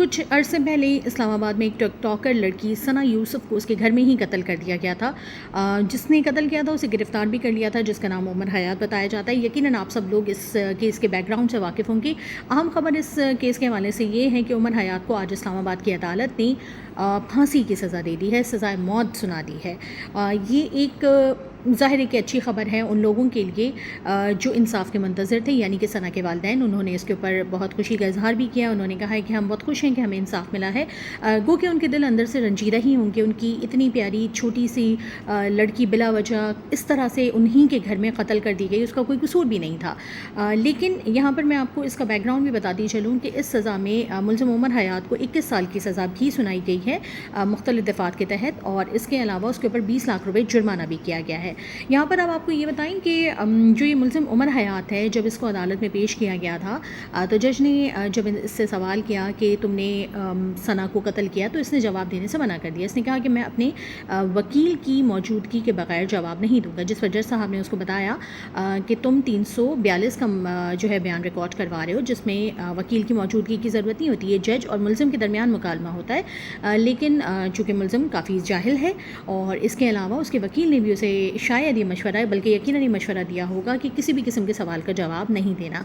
کچھ عرصے پہلے اسلام آباد میں ایک ٹک ٹاکر لڑکی ثنا یوسف کو اس کے گھر میں ہی قتل کر دیا گیا تھا۔ جس نے قتل کیا تھا اسے گرفتار بھی کر لیا تھا، جس کا نام عمر حیات بتایا جاتا ہے۔ یقیناً آپ سب لوگ اس کیس کے بیک گراؤنڈ سے واقف ہوں گے۔ اہم خبر اس کیس کے حوالے سے یہ ہے کہ عمر حیات کو آج اسلام آباد کی عدالت نے پھانسی کی سزا دے دی ہے، سزائے موت سنا دی ہے۔ یہ ایک ظاہر ہے کہ اچھی خبر ہے ان لوگوں کے لیے جو انصاف کے منتظر تھے، یعنی کہ ثنا کے والدین۔ انہوں نے اس کے اوپر بہت خوشی کا اظہار بھی کیا۔ انہوں نے کہا ہے کہ ہم بہت خوش ہیں کہ ہمیں انصاف ملا ہے، گو کہ ان کے دل اندر سے رنجیدہ ہی ہوں کہ ان کی اتنی پیاری چھوٹی سی لڑکی بلا وجہ اس طرح سے انہی کے گھر میں قتل کر دی گئی، اس کا کوئی قصور بھی نہیں تھا۔ لیکن یہاں پر میں آپ کو اس کا بیک گراؤنڈ بھی بتاتی چلوں کہ اس سزا میں ملزم عمر حیات کو 21 سال کی سزا بھی سنائی گئی ہے مختلف دفعات کے تحت، اور اس کے علاوہ اس کے اوپر 20 لاکھ روپے جرمانہ بھی کیا گیا ہے۔ یہاں پر اب آپ کو یہ بتائیں کہ جو یہ ملزم عمر حیات ہے، جب اس کو عدالت میں پیش کیا گیا تھا تو جج نے جب اس سے سوال کیا کہ تم نے ثنا کو قتل کیا، تو اس نے جواب دینے سے منع کر دیا۔ اس نے کہا کہ میں اپنے وکیل کی موجودگی کے بغیر جواب نہیں دوں گا، جس پر جج صاحب نے اس کو بتایا کہ تم 342 کا جو ہے بیان ریکارڈ کروا رہے ہو، جس میں وکیل کی موجودگی کی ضرورت نہیں ہوتی ہے، جج اور ملزم کے درمیان مکالمہ ہوتا ہے۔ لیکن چونکہ ملزم کافی جاہل ہے اور اس کے علاوہ اس کے وکیل نے بھی اسے شاید یہ مشورہ ہے، بلکہ یقیناً یہ مشورہ دیا ہوگا کہ کسی بھی قسم کے سوال کا جواب نہیں دینا،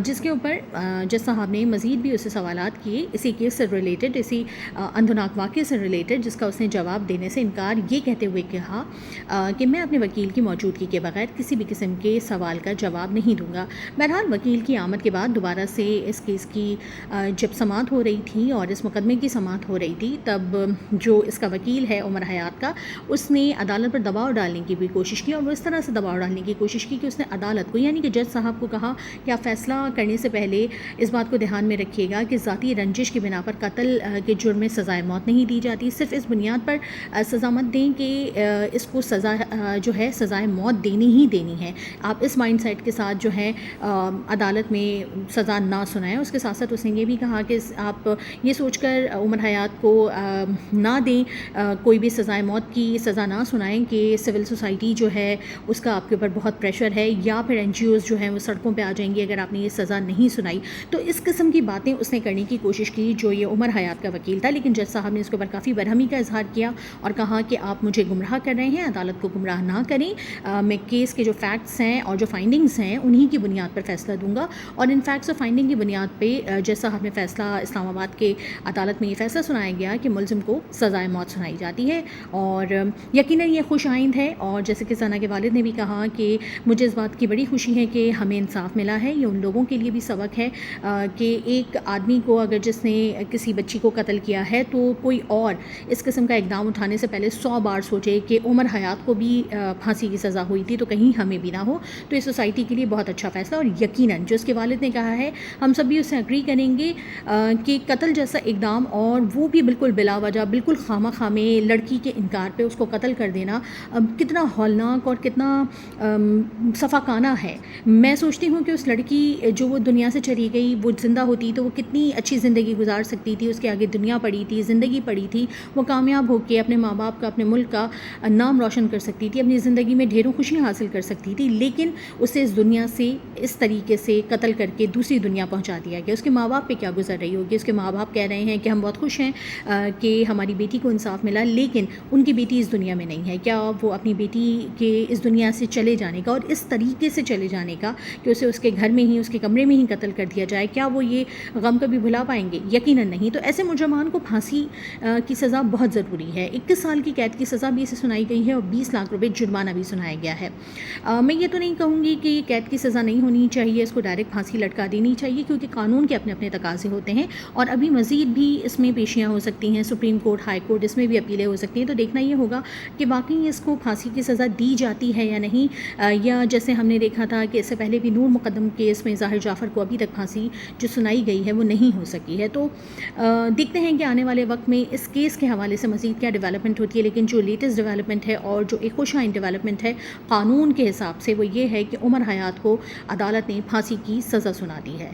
جس کے اوپر جج صاحب نے مزید بھی اسے سوالات کیے اسی کیس سے ریلیٹڈ، اسی اندھناک واقعے سے ریلیٹڈ، جس کا اس نے جواب دینے سے انکار یہ کہتے ہوئے کہا کہ میں اپنے وکیل کی موجودگی کے بغیر کسی بھی قسم کے سوال کا جواب نہیں دوں گا۔ بہرحال وکیل کی آمد کے بعد دوبارہ سے اس کیس کی جب سماعت ہو رہی تھی اور اس مقدمے کی سماعت ہو رہی تھی، تب جو اس کا وکیل ہے عمر حیات کا، اس نے عدالت پر دباؤ ڈالنے کی بھی کوشش کی، اور وہ اس طرح سے دباؤ ڈالنے کی کوشش کی کہ اس نے عدالت کو، یعنی کہ جج صاحب کو کہا کہ آپ فیصلہ کرنے سے پہلے اس بات کو دھیان میں رکھیے گا کہ ذاتی رنجش کی بنا پر قتل کے جرم میں سزائے موت نہیں دی جاتی، صرف اس بنیاد پر سزا مت دیں کہ اس کو سزا جو ہے سزائے موت دینی ہی دینی ہے۔ آپ اس مائنڈ سیٹ کے ساتھ جو ہے عدالت میں سزا نہ سنائیں۔ اس کے ساتھ ساتھ اس نے یہ بھی کہا کہ آپ یہ سوچ کر عمر حیات کو نہ دیں، کوئی بھی سزائے موت کی سزا نہ سنائیں کہ سول سوسائٹی جو ہے اس کا آپ کے اوپر بہت پریشر ہے، یا پھر NGOs جو ہیں وہ سڑکوں پہ آ جائیں گی اگر آپ نے یہ سزا نہیں سنائی۔ تو اس قسم کی باتیں اس نے کرنے کی کوشش کی جو یہ عمر حیات کا وکیل تھا، لیکن جج صاحب نے اس کے اوپر کافی برہمی کا اظہار کیا اور کہا کہ آپ مجھے گمراہ کر رہے ہیں، عدالت کو گمراہ نہ کریں، میں کیس کے جو فیکٹس ہیں اور جو فائنڈنگز ہیں انہی کی بنیاد پر فیصلہ دوں گا، اور ان فیکٹس اور فائنڈنگ کی بنیاد پہ جج صاحب نے فیصلہ اسلام آباد کے عدالت میں یہ فیصلہ سنایا گیا کہ ملزم کو سزائے موت سنائی جاتی ہے، اور یقیناً یہ خوش آئند ہے۔ اور جیسے کہ ثنا کے والد نے بھی کہا کہ مجھے اس بات کی بڑی خوشی ہے کہ ہمیں انصاف ملا ہے، یہ ان لوگوں کے لیے بھی سبق ہے کہ ایک آدمی کو اگر جس نے کسی بچی کو قتل کیا ہے تو کوئی اور اس قسم کا اقدام اٹھانے سے پہلے 100 بار سوچے کہ عمر حیات کو بھی پھانسی کی سزا ہوئی تھی تو کہیں ہمیں بھی نہ ہو۔ تو اس سوسائٹی کے لیے بہت اچھا فیصلہ، اور یقیناً جو اس کے والد نے کہا ہے ہم سب بھی اس سے اگری کریں گے کہ قتل جیسا اقدام، اور وہ بھی بالکل بلا وجہ، بالکل خامہ خامے لڑکی کے انکار پہ اس کو قتل کر دینا کتنا ہولناک اور کتنا صفاقانہ ہے۔ میں سوچتی ہوں کہ اس لڑکی جو وہ دنیا سے چلی گئی، وہ زندہ ہوتی تو وہ کتنی اچھی زندگی گزار سکتی تھی، اس کے آگے دنیا پڑی تھی، زندگی پڑی تھی، وہ کامیاب ہو کے اپنے ماں باپ کا، اپنے ملک کا نام روشن کر سکتی تھی، اپنی زندگی میں ڈھیروں خوشیاں حاصل کر سکتی تھی، لیکن اسے اس دنیا سے اس طریقے سے قتل کر کے دوسری دنیا پہنچا دیا گیا۔ اس کے ماں باپ پہ کیا گزر رہی ہوگی؟ اس کے ماں باپ کہہ رہے ہیں کہ ہم بہت خوش ہیں کہ ہماری بیٹی کو انصاف ملا، لیکن ان کی بیٹی اس دنیا میں نہیں ہے۔ کیا وہ اپنی بیٹی کے اس دنیا سے چلے جانے کا اور اس طریقے سے چلے جانے کا کہ اسے اس کے گھر میں ہی، اس کے کمرے میں ہی قتل کر دیا جائے، کیا وہ یہ غم کبھی بھلا پائیں گے؟ یقیناً نہیں۔ تو ایسے مجرمان کو پھانسی کی سزا بہت ضروری ہے۔ 21 سال کی قید کی سزا بھی اسے سنائی گئی ہے اور 20 لاکھ روپے جرمانہ بھی سنایا گیا ہے۔ میں یہ تو نہیں کہوں گی کہ قید کی سزا نہیں ہونی چاہیے، اس کو ڈائریکٹ پھانسی لٹکا دینی چاہیے، کیونکہ قانون کے اپنے اپنے تقاضے ہوتے ہیں اور ابھی مزید بھی اس میں پیشیاں ہو سکتی ہیں، سپریم کورٹ، ہائی کورٹ، اس میں بھی اپیلیں ہو سکتی ہیں۔ تو دیکھنا یہ ہوگا کہ واقعی اس کو پھانسی کی سزا دی جاتی ہے یا نہیں، یا جیسے ہم نے دیکھا تھا کہ اس سے پہلے بھی نور مقدم کیس میں ظاہر جعفر کو ابھی تک پھانسی جو سنائی گئی ہے وہ نہیں ہو سکی ہے۔ تو دیکھتے ہیں کہ آنے والے وقت میں اس کیس کے حوالے سے مزید کیا ڈیولپمنٹ ہوتی ہے، لیکن جو لیٹسٹ ڈیولپمنٹ ہے اور جو ایک خوش آئند ڈیولپمنٹ ہے قانون کے حساب سے، وہ یہ ہے کہ عمر حیات کو عدالت نے پھانسی کی سزا سنا دی ہے۔